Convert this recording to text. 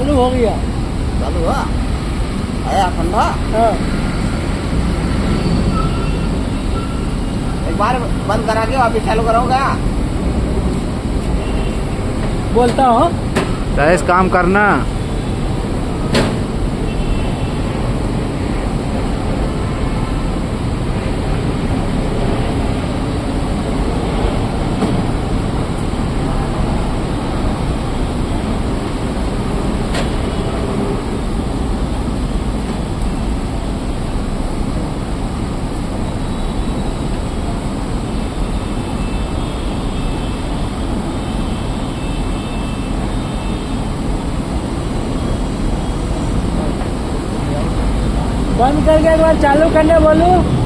चालू हो गया। चालू हुआ, आया ठंडा। हाँ एक बार बंद करा के वापिस चालू करोगे। बोलता हूँ। राजेश काम करना। बंद करके एक बार चालू करने बोलूं।